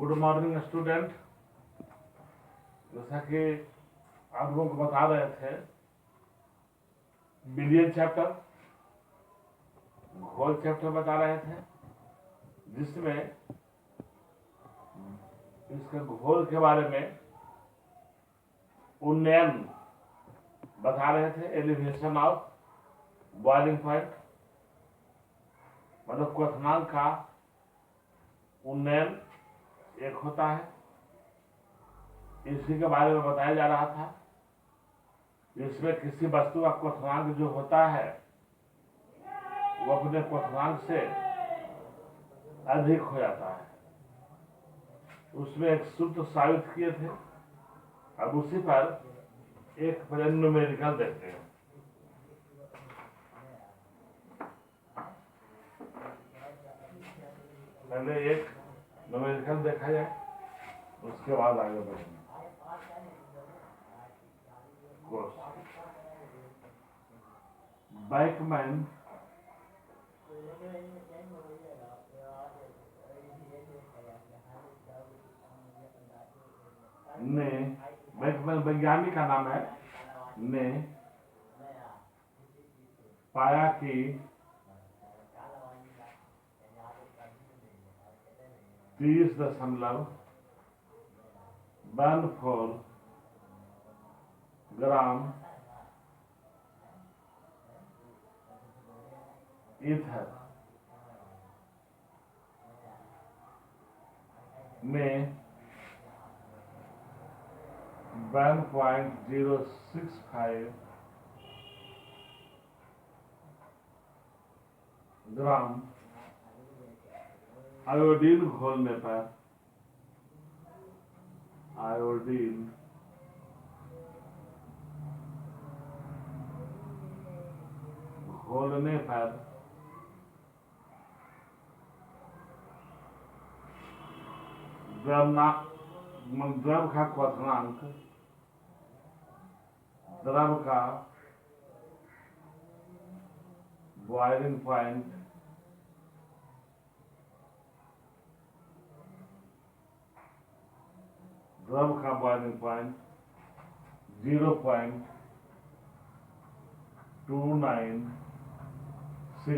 Good morning student. जैसा कि आप लोगों को बता रहे थे, बिलियन चैप्टर, घोल चैप्टर बता रहे थे, जिसमें इसके घोल के बारे में उन्नयन बता रहे थे। एलिवेशन ऑफ बॉइलिंग पॉइंट, मतलब क्वथनांक का उन्नयन एक होता है, इसी के बारे में बताया जा रहा था। इसमें किसी वस्तु का क्वथनांक जो होता है वो अपने क्वथनांक से अधिक हो जाता है। उसमें एक सूत्र साबित किए थे। अब उसी पर एक न्यूमेरिकल देखते हैं। पहले एक न्यूमेरिकल देखा जाए, उसके बाद आगे बढ़ेंगे। बैकमैन ने, बैकमैन वैज्ञानिक का नाम है, ने पाया कि 30.14 ग्राम ईथर में 1.065 ग्राम आयोडीन घोलने पर, आयोडीन घोलने पर द्रव का क्वथनांक, द्रव का बॉइलिंग पॉइंट द्रव का बॉइलिंग पॉइंट 0.296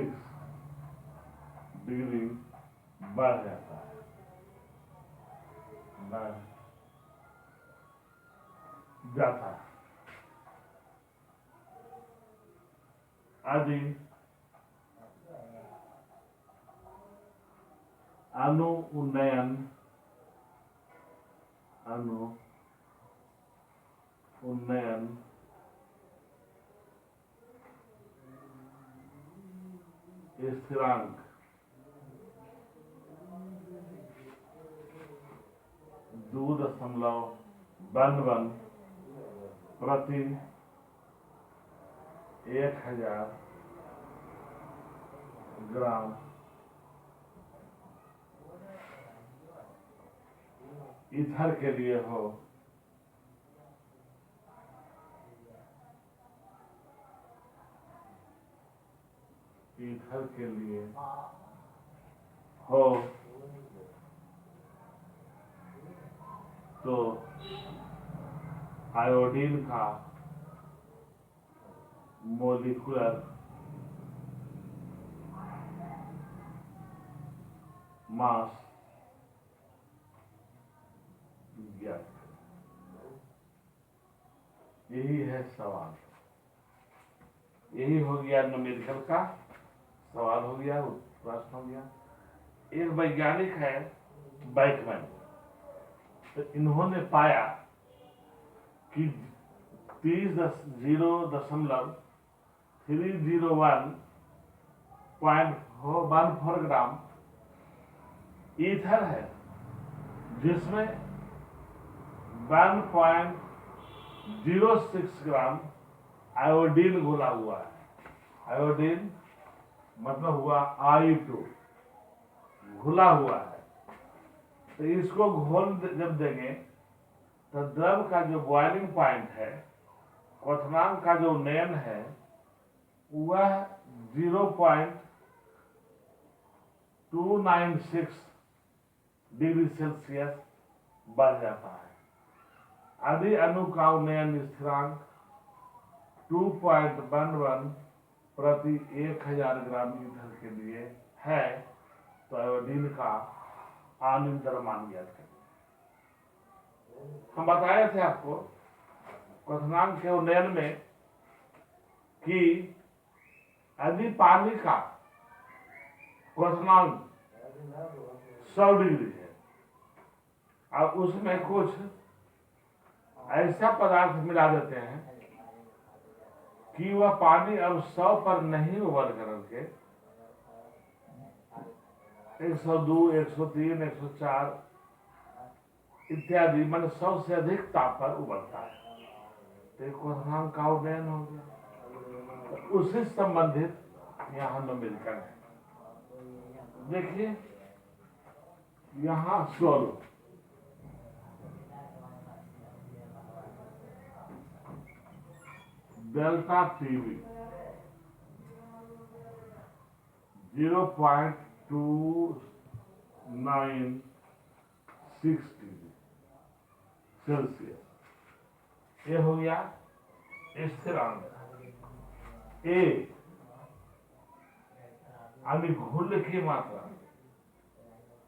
डिग्री बढ़ जाता है, बढ़ जाता है। यदि अणु उन्नयन स्थिरांक 2.11 प्रति 1000 ग्राम ईथर के लिए हो, ईथर के लिए हो तो आयोडीन का मोलिकुलर मास ज्ञात। यही है सवाल, यही हो गया न्यूमेरिकल का सवाल, हो गया प्रश्न, हो गया। एक वैज्ञानिक है बैकमैन, तो इन्होंने पाया कि 30.301.14 ग्राम ईथर है, जिसमें 1.06 ग्राम आयोडीन घुला हुआ है। आयोडीन मतलब हुआ I2, घुला हुआ है। तो इसको घोल जब देंगे तो द्रव का जो बॉइलिंग पॉइंट है, क्वथनांक का जो उन्नयन है, वह 0.296 डिग्री सेल्सियस बढ़ जाता है। यदि अणु का उन्नयन स्थिरांक 2.11 प्रति 1000 ग्राम ईंधन के लिए है तो आयोडीन का आणविक द्रव्यमान ज्ञात करें। हम बताए थे आपको क्वथनांक के उन्नयन में कि यदि पानी का क्वथनांक 100 डिग्री है और उसमें कुछ ऐसा पदार्थ मिला देते हैं कि वह पानी अब 100 पर नहीं उबल करके 102, 103, 104 इत्यादि मान 100 से अधिक ताप पर उबलता है, तो क्वथनांक का उन्नयन हो गया। तो उससे संबंधित यहाँ नंबरकरण है। देखिए यहाँ 16 डेल्टा टीवी 0.296 डिग्री सेल्सियस, ये हो गया स्थिरांक। ए यानी घुल की मात्रा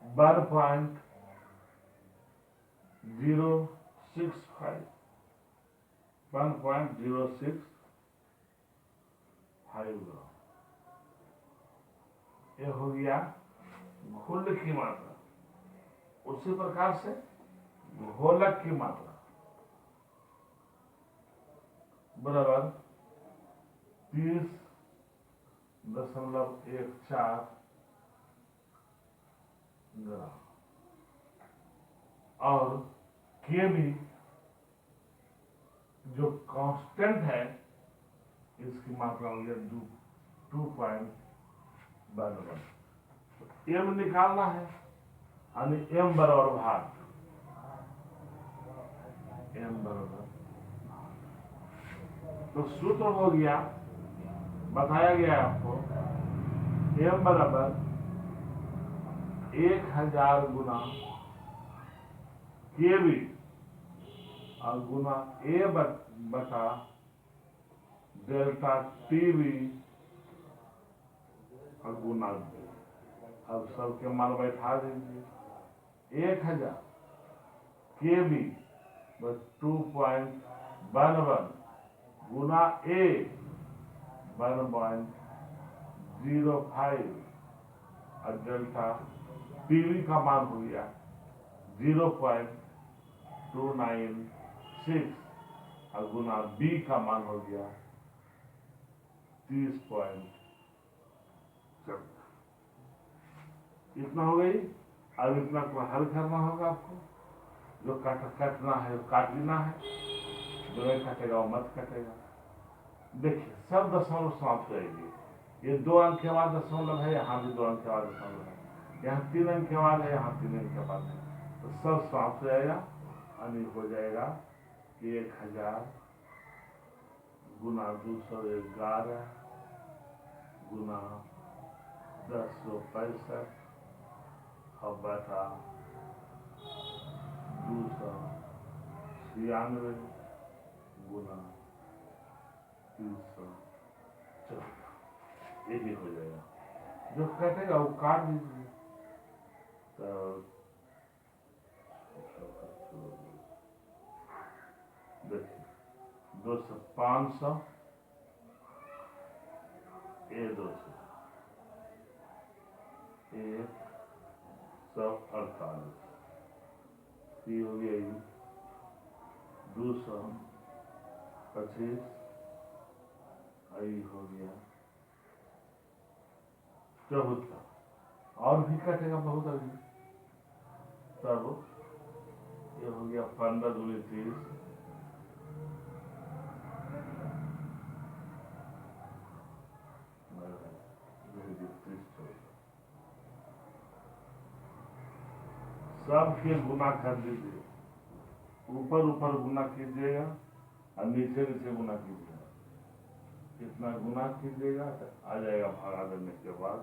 1.065 ग्राम, ये हो गया घुल की मात्रा। उसी प्रकार से घोलक की मात्रा बराबर 30.14 ग्राम और के भी जो कांस्टेंट है इसकी मात्रा हो गया 2.11। एम निकालना है यानी एम बराबर भाग, एम बराबर, तो सूत्र हो गया, बताया गया आपको, एम बराबर 1000 गुना के बी और गुना ए बटा डेल्टा टीवी और गुना बी। अब सबके मान बैठा दीजिए। 1000 के बी 2.11 गुना ए 1.05 और डेल्टा टीवी का मान हो गया 0.296 और गुना बी का मान हो गया 30.14। इतना हो गई। अब इतना को हल करना होगा आपको, जो काटना है वो काट लेना है, जो नहीं कटेगा वो मत कटेगा। देखिए सब दशमलव समाप्त रहेगी। ये 2 अंक के बाद दशमलव है, यहाँ भी 2 अंक के बाद दशमलव है, यहाँ 3 अंक के बाद है, यहाँ 3 अंक के बाद है, तो सब समाप्त हो जाएगा। यानी हो जाएगा 1000 गुना 211 गुना 1065 और बटा 296 गुना 314, ये भी हो जाएगा। जो कटेगा वो काट दीजिए। तो देखिए 200 500 ए 200 148 सी हो गया 225 आई हो गया 74 और भी कटेगा बहुत अभी। तब ये हो गया 15 दूनी 30 सबके गुना कर दीजिए, ऊपर ऊपर गुना कीजिएगा और नीचे नीचे गुना कीजिएगा। इतना गुना कीजिएगा तो आ जाएगा भागा देने के बाद।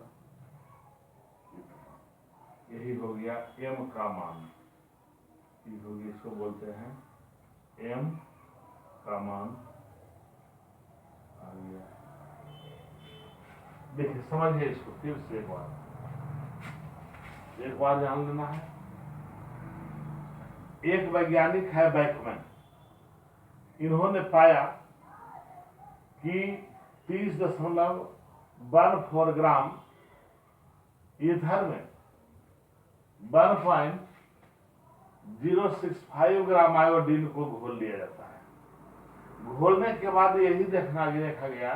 यही हो गया m का मान, ये हो गया, इसको बोलते हैं m का मान आ गया। देखिए समझिए इसको फिर से एक बार जान लेना है। एक वैज्ञानिक है बैकमैन, इन्होंने पाया कि 30.14 ग्राम ईथर में 1.065 ग्राम आयोडीन को घोल लिया जाता है। घोलने के बाद यही देखा गया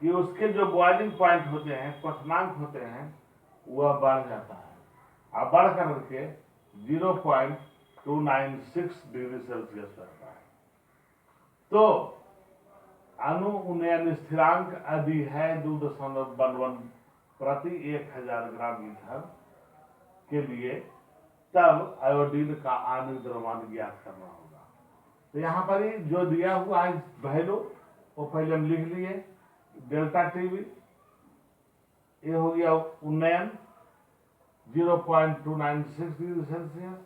कि उसके जो बॉइलिंग पॉइंट होते हैं, क्वथनांक होते हैं, वह बढ़ जाता है, और बढ़ करके 0.296 डिग्री सेल्सियस रहता है। तो अणु उन्नयन स्थिरांक यदि है 2.11 प्रति 1000 ग्राम ईथर के लिए, तब आयोडीन का आणविक द्रव्यमान ज्ञात करना होगा। तो यहाँ पर ही जो दिया हुआ है वैल्यू वो पहले हम लिख लिए, डेल्टा टीवी ये हो गया उन्नयन 0.296 डिग्री सेल्सियस,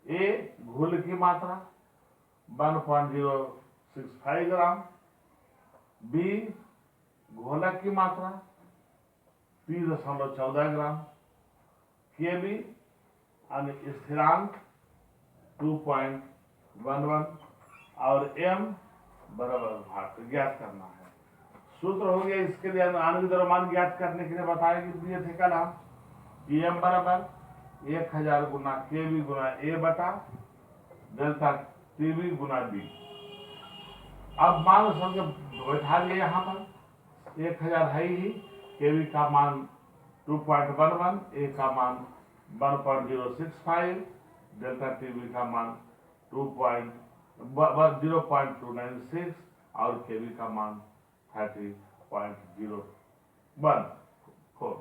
ए घोल की मात्रा 1.065 ग्राम, बी घोलक की मात्रा 30.14 ग्राम, के बी स्थिरांक 2.11 और m बराबर भाग ज्ञात करना है। सूत्र हो गया इसके लिए, आणविक द्रव्यमान ज्ञात करने के लिए बताया कि दिए थे कल हम, m बराबर 1000 गुना के बी गुना ए बटा डेल्टा टीवी गुना बी। अब मान समझ बैठा लिया यहाँ पर, 1000 है ही, के बी का मान 2.11, ए का मान 1.065, डेल्टा टीवी का मान 0.296 और केवी का मान 30.014।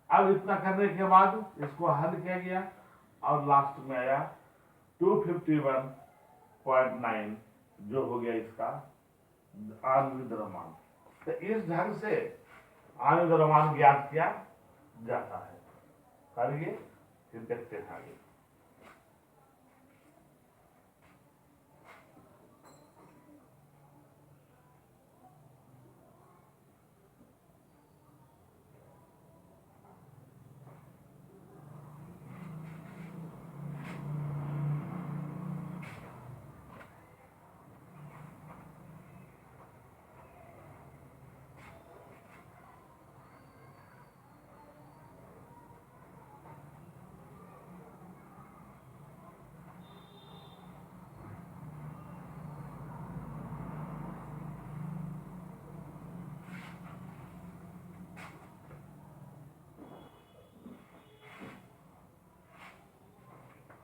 अब इतना करने के बाद इसको हल किया गया और लास्ट में आया 251.9, जो हो गया इसका आणविक द्रव्यमान। तो इस ढंग से आणविक द्रव्यमान ज्ञात किया जाता है। करिए फिर देखते हैं आगे।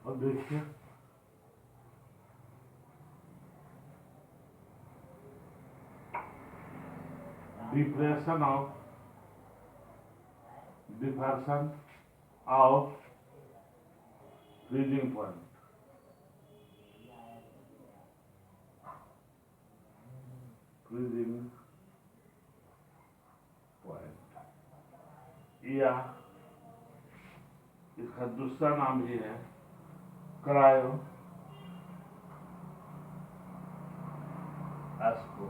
और देखिए depression of depression of freezing point, freezing point, या इसका दूसरा नाम भी है क्रायो एस्को।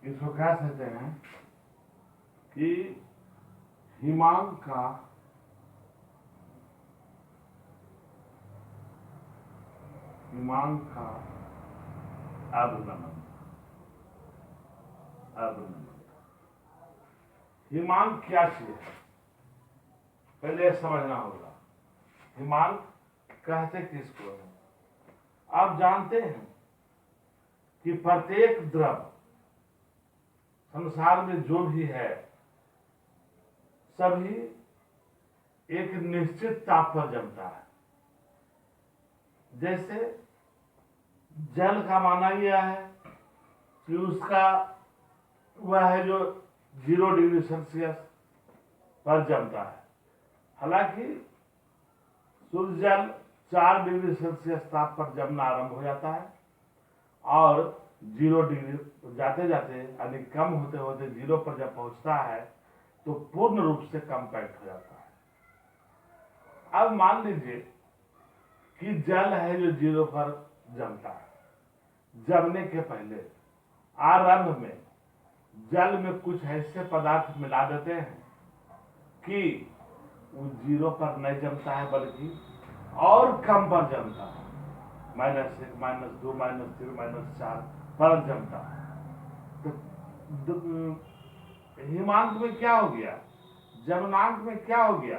इसको कह सकते हैं कि हिमांक का अवनमन। हिमांक क्या चीज है पहले समझना होगा। हिमांक कहते किसको है? आप जानते हैं कि प्रत्येक द्रव संसार में जो भी है सभी एक निश्चित ताप पर जमता है। जैसे जल का माना गया है कि उसका वह है जो 0 डिग्री सेल्सियस पर जमता है, हालांकि शुद्ध जल 4 डिग्री सेल्सियस ताप पर जमना आरंभ हो जाता है और 0 डिग्री जाते जाते यानी कम होते होते 0 पर जब पहुंचता है तो पूर्ण रूप से कम्पैक्ट हो जाता है। अब मान लीजिए कि जल है जो 0 पर जमता है। जमने के पहले आरंभ में जल में कुछ ऐसे पदार्थ मिला देते हैं कि वो 0 पर नहीं जमता है बल्कि और कम पर जमता है, -1, -2, -3, -4 पर जमता है। तो हिमांक में क्या हो गया, जमनांक में क्या हो गया,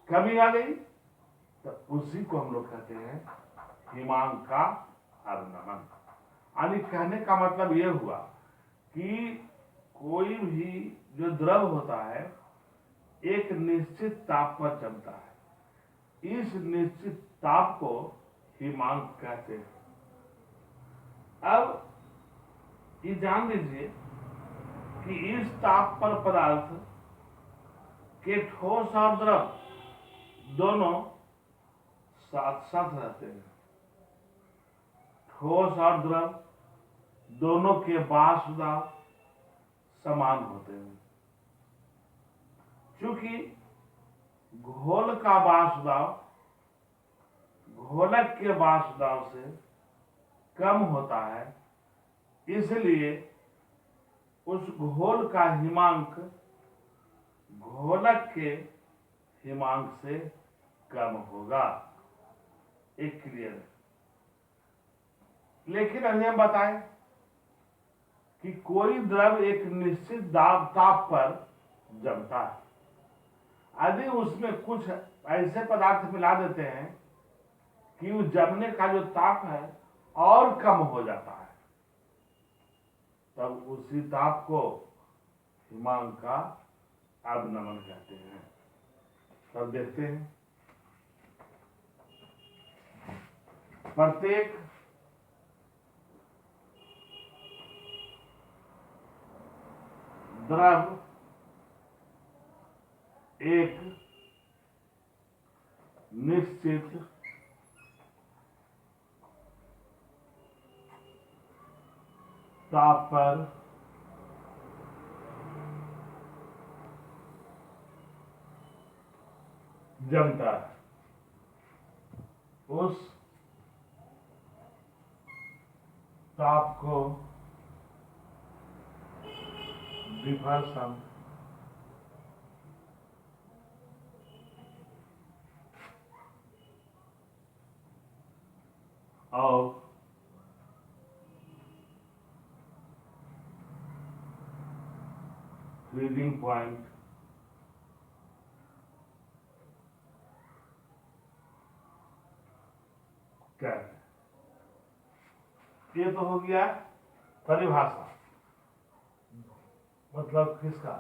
कमी आ गई। तो उसी को हम लोग कहते हैं हिमांक का अवनमन। यानी कहने का मतलब यह हुआ कि कोई भी जो द्रव होता है एक निश्चित ताप पर जमता है। इस निश्चित ताप को हिमांक कहते हैं। अब ये जान लीजिए कि इस ताप पर पदार्थ के ठोस और द्रव दोनों साथ साथ रहते हैं। ठोस और द्रव दोनों के वाष्प दाब समान होते हैं। क्योंकि घोल का वाष्प दाब घोलक के वाष्प दाब से कम होता है, इसलिए उस घोल का हिमांक घोलक के हिमांक से कम होगा। एक क्लियर है। लेकिन अभी हम बताएं कि कोई द्रव एक निश्चित ताप पर जमता है। यदि उसमें कुछ ऐसे पदार्थ मिला देते हैं कि उस जमने का जो ताप है और कम हो जाता है, तब उसी ताप को हिमांक का अवनमन कहते हैं। तब देखते हैं प्रत्येक द्रव एक निश्चित ताप पर जमता है। उस ताप को डिफर्सन और फ्रीजिंग पॉइंट कहते हैं। ये तो हो गया परिभाषा, मतलब किसका,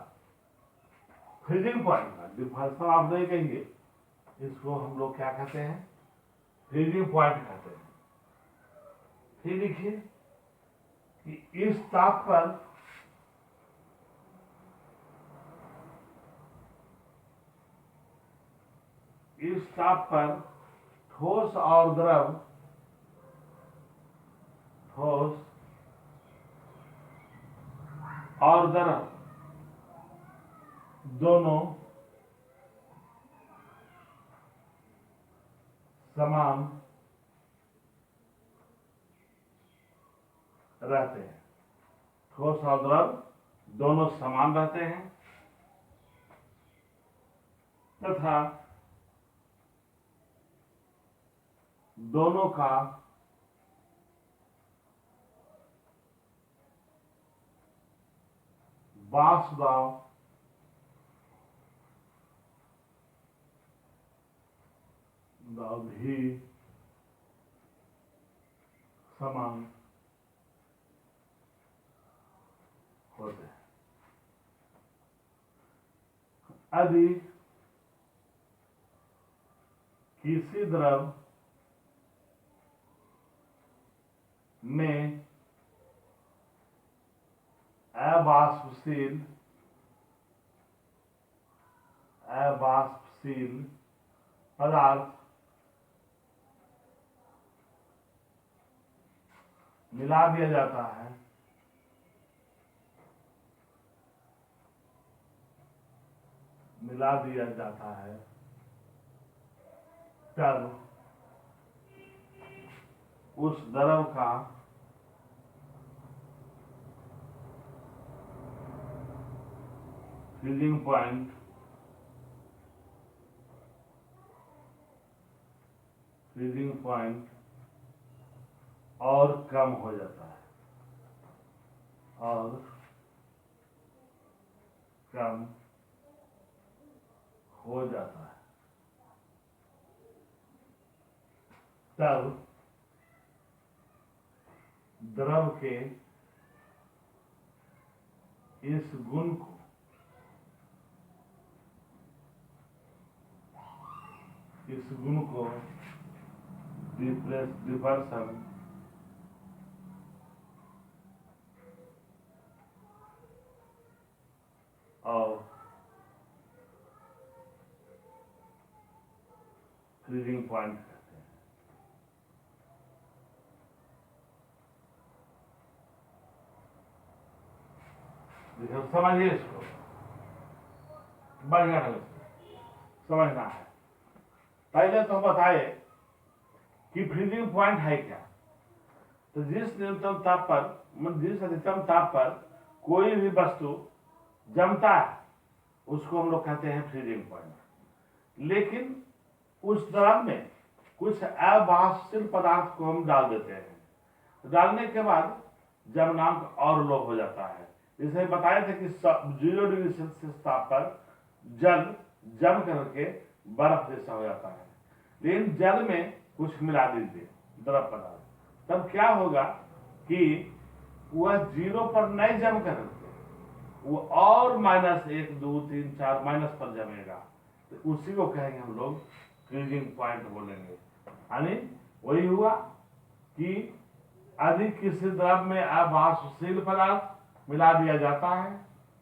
फ्रीजिंग पॉइंट का। डिफर्सन आप नहीं कहेंगे, इसको हम लोग क्या कहते हैं, फ्रीजिंग पॉइंट कहते हैं। फिर देखिए कि इस ताप पर ठोस और द्रव दोनों समान रहते हैं। ठोस और द्रव दोनों समान रहते हैं तथा दोनों का वाष्प दाब भी समान होते हैं। यदि किसी द्रव में अवाष्पशील पदार्थ मिला दिया जाता है, तब उस द्रव का फ्रीजिंग पॉइंट और कम हो जाता है, और कम हो जाता है। तब द्रव के इस गुण को डिफर्सन और फ्रीजिंग पॉइंट कहते हैं। समझिए, इसको बढ़िया ढंग से समझना है। पहले तो बताए कि फ्रीजिंग पॉइंट है क्या। तो जिस न्यूनतम ताप पर, जिस अधिकतम ताप पर कोई भी वस्तु जमता है उसको हम लोग कहते हैं फ्रीजिंग पॉइंट। लेकिन उस द्रव में कुछ अवाष्पशील पदार्थ को हम डाल देते हैं। डालने के बाद जमनांक और लो हो जाता है। जैसे बताए थे कि 0 डिग्री सेल्सियस ताप पर जल जम करके बर्फ जैसा हो जाता है। लेकिन जल में कुछ मिला दीजिए द्रव पदार्थ, तब क्या होगा कि वह 0 पर नहीं जम करके वो और -1, 2, 3, 4 माइनस पर जमेगा। तो उसी को कहेंगे हम लोग फ्रीजिंग पॉइंट बोलेंगे। यानी वही हुआ कि अधिक किसी द्रव में अवाष्पशील पदार्थ मिला दिया जाता है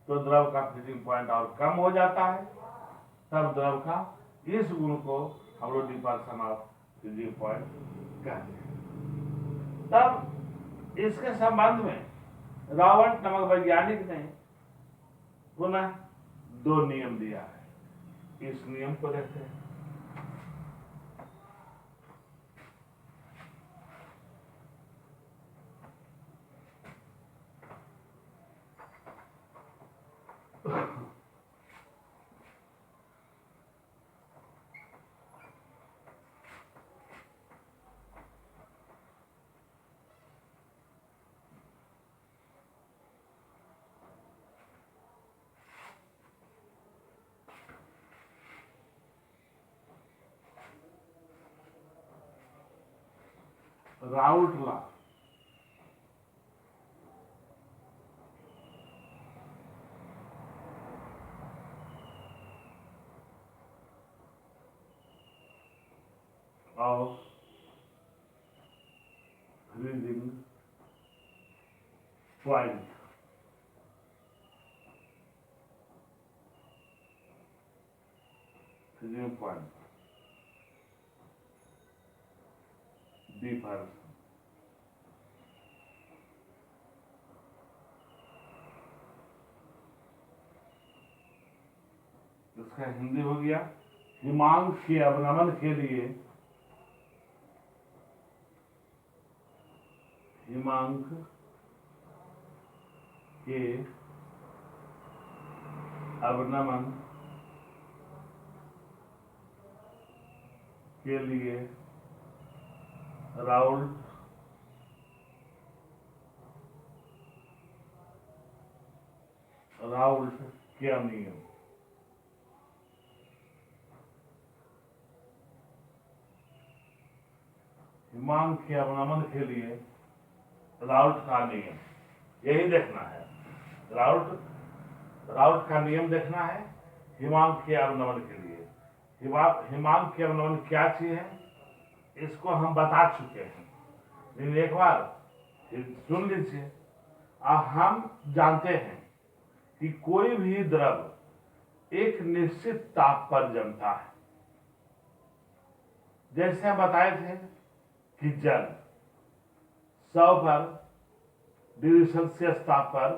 तो द्रव का फ्रीजिंग पॉइंट और कम हो जाता है। तब द्रव का इस गुण को हम लोग डिफर्सन ऑफ फ्रीजिंग पॉइंट कहते हैं। तब इसके संबंध में रॉबर्ट नामक वैज्ञानिक ने पुनः 2 नियम दिया है। इस नियम को देखते हैं। Raoult law. और freezing point. Freezing point depression. इसका हिंदी हो गया, हिमांक के अवनमन के लिए हिमांक के अवनमन के लिए राउल्ट क्या नियम। हिमांक के अवनमन के लिए राउल्ट का नियम, यही देखना है। राउल्ट का नियम देखना है हिमांक के अवनमन के लिए। हिमांक के अवनमन क्या चीज है इसको हम बता चुके हैं, लेकिन एक बार सुन लीजिए। अब हम जानते हैं कि कोई भी द्रव एक निश्चित ताप पर जमता है। जैसे हम बताए थे कि जल 100 पर डिग्री सेल्सियस ताप पर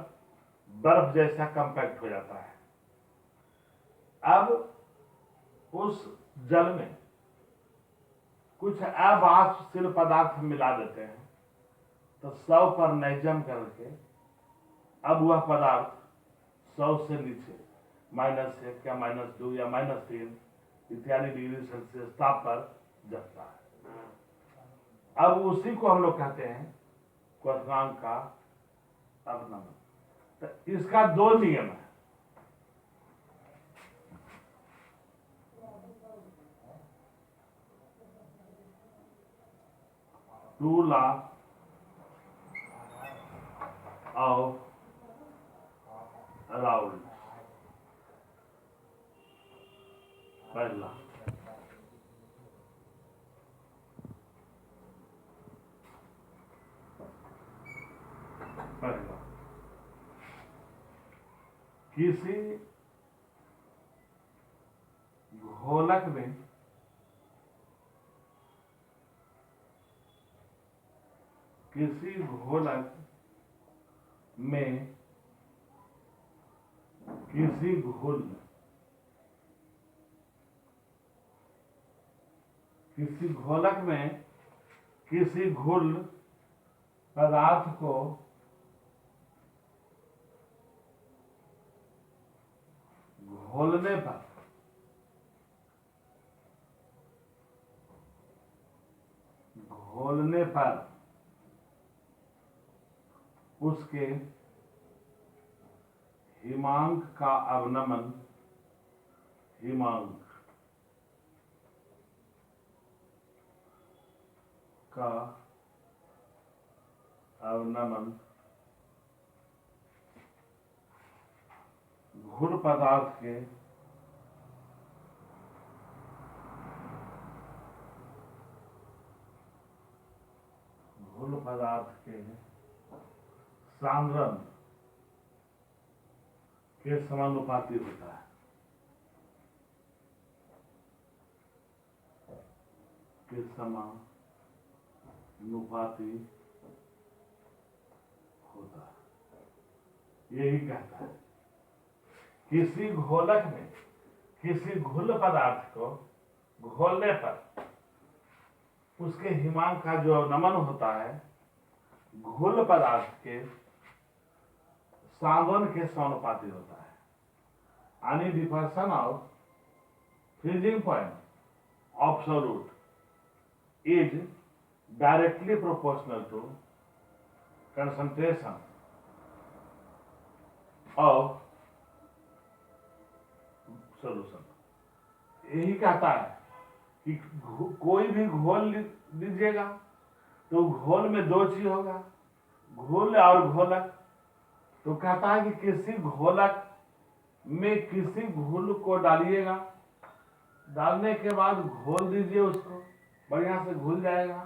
बर्फ जैसा कंपैक्ट हो जाता है। अब उस जल में कुछ अवाष्पशील पदार्थ मिला देते हैं, तो 100 पर नैजम करके अब वह पदार्थ 100 से नीचे -1 या -2 या -3 इत्यादि डिग्री सेल्सियस ताप पर जमता है। अब उसी को हम लोग कहते हैं क्वथनांक का अवनमन। तो इसका 2 नियम है। Two law of Raoult. पहला किसी घोलक में किसी घोलक में किसी घुल किसी घोलक में किसी घुल पदार्थ को घोलने पर उसके हिमांक का अवनमन हिमांक का अवनमन घुल पदार्थ के सांद्रण के समानुपाती होता है। के समानुपाती होता है। यही कहता है किसी घोलक में किसी घुल पदार्थ को घोलने पर उसके हिमांक का जो अवनमन होता है घुल पदार्थ के सांद्रण के समानुपाती होता है। यानी the person of freezing point of solute is directly proportional to concentration of solution। यही कहता है कि कोई भी घोल लीजिएगा तो घोल में 2 चीज होगा, घोल और घोलक। तो कहता है कि किसी घोलक में किसी घुल को डालिएगा, डालने के बाद घोल दीजिए, उसको बढ़िया से घुल जाएगा,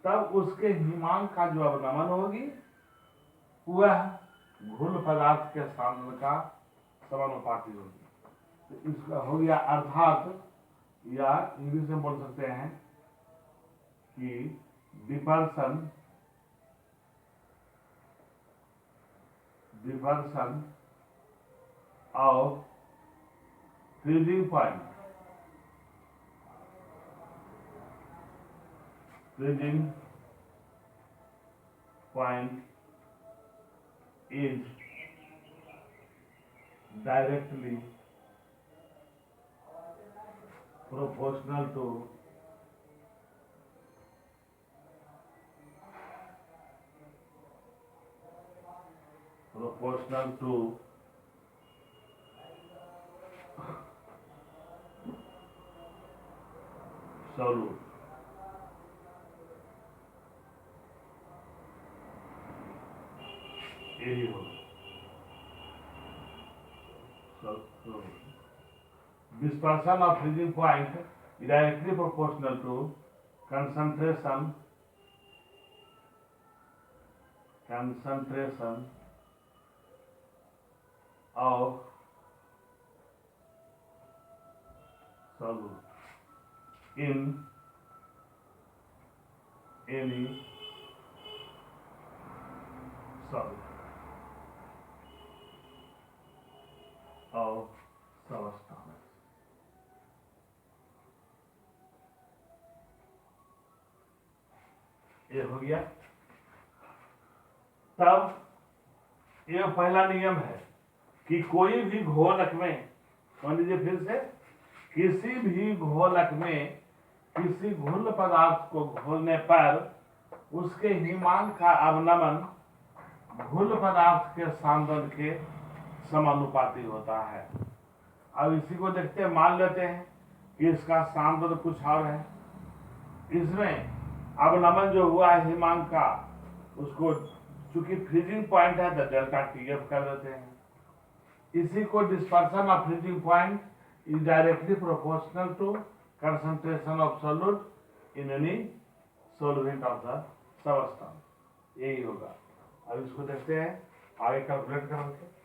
तब उसके हिमांक का जो अवनमन होगी वह घुल पदार्थ के सांद्रण का समानुपाती होगी। तो इसका हो गया अर्थात, या इंग्लिश में बोल सकते हैं कि depression of freezing point is directly proportional to solute। यही होगा dispersion of freezing point is directly proportional to concentration of solute in any ये हो गया। तब ये पहला नियम है कि कोई भी घोलक में, मान लीजिए फिर से, किसी भी घोलक में किसी घुल पदार्थ को घोलने पर उसके हिमांक का अवनमन घुल पदार्थ के सांद्रण के समानुपाती होता है। अब इसी को देखते हैं, मान लेते हैं कि इसका सांद्रण कुछ और है। इसमें अवनमन जो हुआ है हिमांक का, उसको चूंकि फ्रीजिंग पॉइंट है तो डेल्टा टीएफ कर देते हैं। इसी को dispersion of freezing point is directly proportional to concentration of solute in any solvent of the substance. यही होगा। अब इसको देखते हैं, आगे कैलकुलेट करेंगे।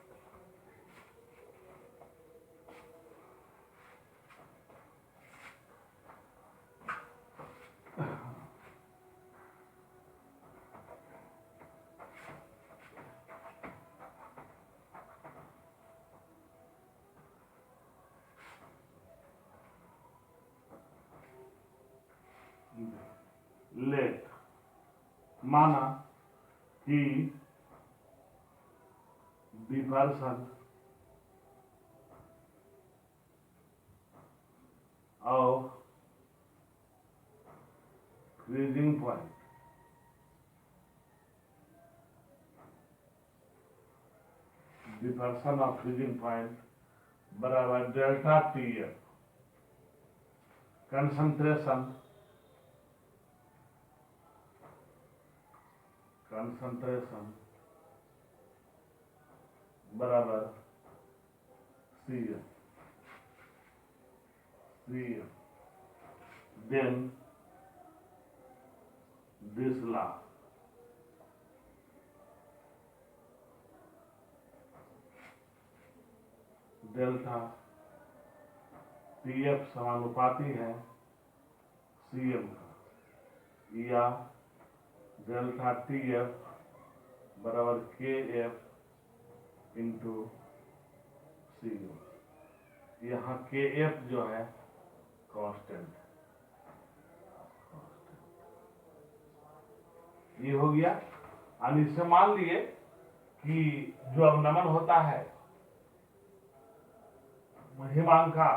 लेट माना कि डिफर्सन ऑफ फ्रीजिंग पॉइंट बराबर डेल्टा टी एफ कंसंट्रेशन बराबर C F, then this law delta T F समानुपाती है सी एम का, या डेल्टा टी एफ बराबर K F into C M. यहाँ के एफ जो है कांस्टेंट है। ये हो गया। और इससे मान लिए कि जो अवनमन होता है हिमांक का,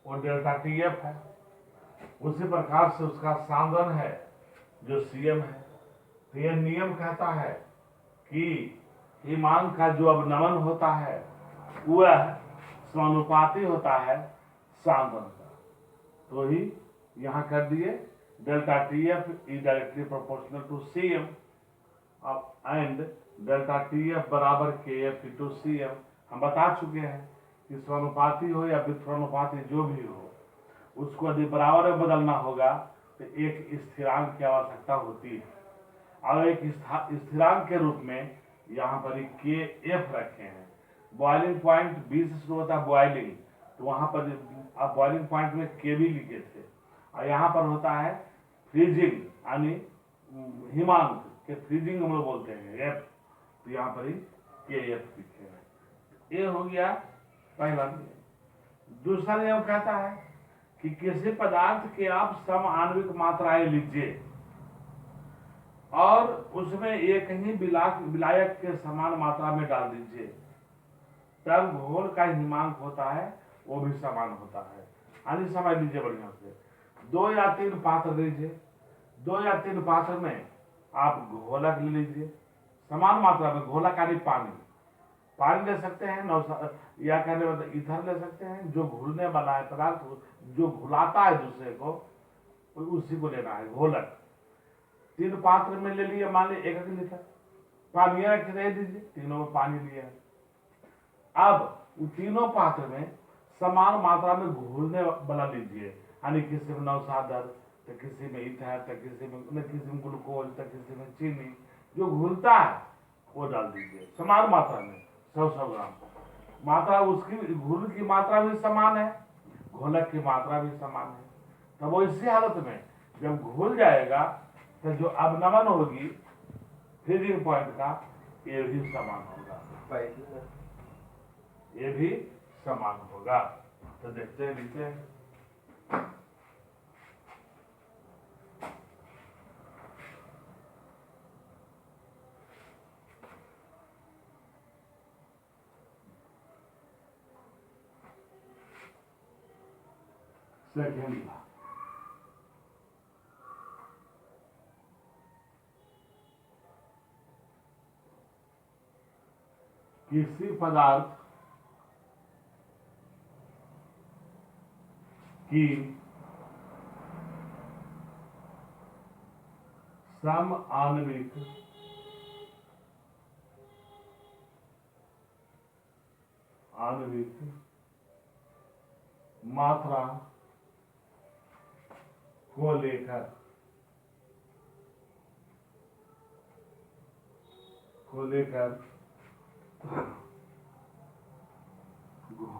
वो डेल्टा टी एफ है। उसी प्रकार से उसका सांद्रण है जो सीएम है। तो यह नियम कहता है कि हिमांक का जो अवनमन होता है वह समानुपाती होता है सांद्रण का। तो ही यहाँ कर दिए delta T F is directly proportional to C M and delta T F बराबर K F into C M. हम बता चुके हैं कि समानुपाती हो या व्युत्क्रमानुपाती जो भी हो, उसको यदि बराबर में बदलना होगा तो एक स्थिरांक की आवश्यकता होती है। और एक स्थिरांक के रूप में यहाँ पर के एफ रखे हैं। बॉइलिंग पॉइंट 20 से शुरू होता है बॉइलिंग, तो वहाँ पर आप बॉइलिंग पॉइंट में के भी लिखे थे। और यहाँ पर होता है फ्रीजिंग, यानी हिमांक के फ्रीजिंग हम लोग बोलते हैं एफ, तो यहाँ पर ही के एफ लिखे हैं। ये हो गया पहला नियम। दूसरा नियम कहता है कि किसी पदार्थ के आप सम आणविक मात्राएं लीजिए और उसमें एक ही विलायक के समान मात्रा में डाल दीजिए, तब घोल का हिमांक होता है वो भी समान होता है। यानी समझ लीजिए बढ़िया से, 2 या 3 पात्र लीजिए, 2 या 3 पात्र में आप घोलक ले लीजिए समान मात्रा में। घोलक यानी पानी ले सकते हैं, या कहने मतलब ईथर ले सकते हैं। जो घुलने वाला है पदार्थ, जो घुलाता है दूसरे को, उसी को लेना है घोलक। 3 पात्र में ले लिए, मान लीजिए 1 लीटर पानी रख दीजिए, तीनों में पानी लिया। अब तीनों पात्र में समान मात्रा में घुलने वाला लीजिए, यानी किसी में नौसादर, तो किसी में ईथर, तो किसी में ग्लूकोज, तो किसी में चीनी। जो घुलता है वो डाल दीजिए समान मात्रा में, 100 ग्राम। मात्रा उसकी, घुल की मात्रा भी समान है, घोलक की मात्रा भी समान है। तब वो इसी हालत में जब घुल जाएगा तो जो अवनमन होगी फ्रीजिंग पॉइंट का, ये भी समान होगा, ये भी समान होगा। तो देखते हैं नीचे, सेकेंड, किसी पदार्थ की समआण्विक मात्रा को लेकर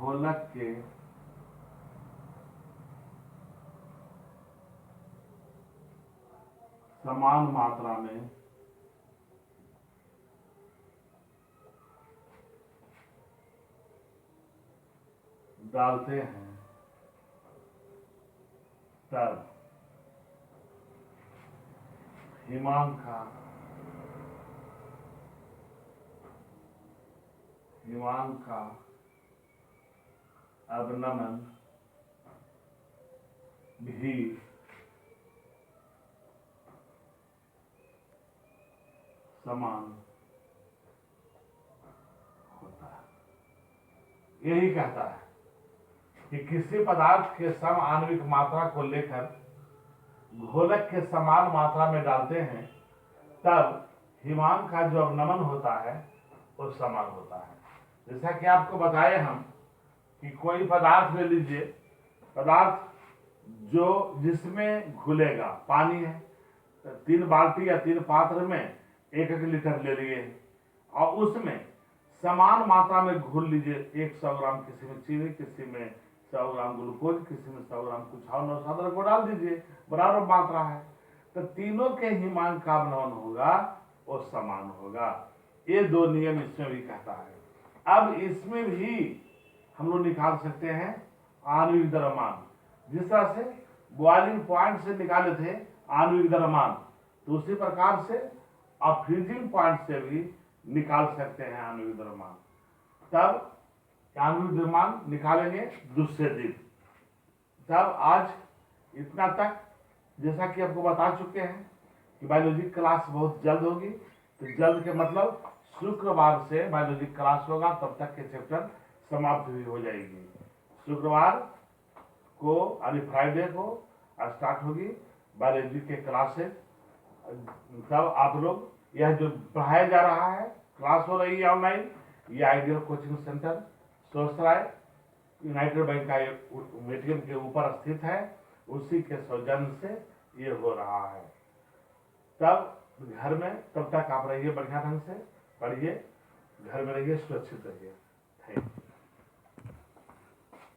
घोलक के समान मात्रा में डालते हैं तब हिमांक का अवनमन भी समान होता है। यही कहता है कि किसी पदार्थ के समआण्विक मात्रा को लेकर घोलक के समान मात्रा में डालते हैं तब हिमांक का जो अवनमन होता है वो समान होता है। जैसा कि आपको बताए हम कि कोई पदार्थ ले लीजिए, पदार्थ जो जिसमें घुलेगा, पानी है, 3 बाल्टी या 3 पात्र में 1-1 लीटर ले लिए और उसमें समान मात्रा में घोल लीजिए। 100 ग्राम किसी में चीनी, किसी में 100 ग्राम ग्लूकोज, किसी में 100 ग्राम कुछ और नौशादर को डाल दीजिए, बराबर मात्रा है, तो तीनों के हिमांक का अवनमन होगा वो समान होगा। ये 2 नियम इसमें भी कहता है। अब इसमें भी हम लोग निकाल सकते हैं आणविक द्रव्यमान। जिस तरह से बॉइलिंग पॉइंट से निकाले थे आणविक द्रव्यमान, तो उसी प्रकार से आप फ्रीजिंग पॉइंट से भी निकाल सकते हैं आणविक द्रव्यमान। तब आणविक द्रव्यमान निकालेंगे दूसरे दिन। तब आज इतना तक, जैसा कि आपको बता चुके हैं कि बायोलॉजी क्लास बहुत जल्द होगी, तो जल्द के मतलब शुक्रवार से बायोलॉजी क्लास होगा, तब तक के चैप्टर समाप्त भी हो जाएगी। शुक्रवार को यानी फ्राइडे को स्टार्ट होगी बायोलॉजी के क्लासेस। तब आप लोग यह जो पढ़ाया जा रहा है, क्लास हो रही है ऑनलाइन, ये ideal coaching centre Sohsarai United Bank का एटीएम के ऊपर स्थित है, उसी के सौजन्य से ये हो रहा है। तब घर में तब तक आप रहिए, बढ़िया ढंग से पढ़िए, घर में रहिए, सुरक्षित रहिए। Thank you.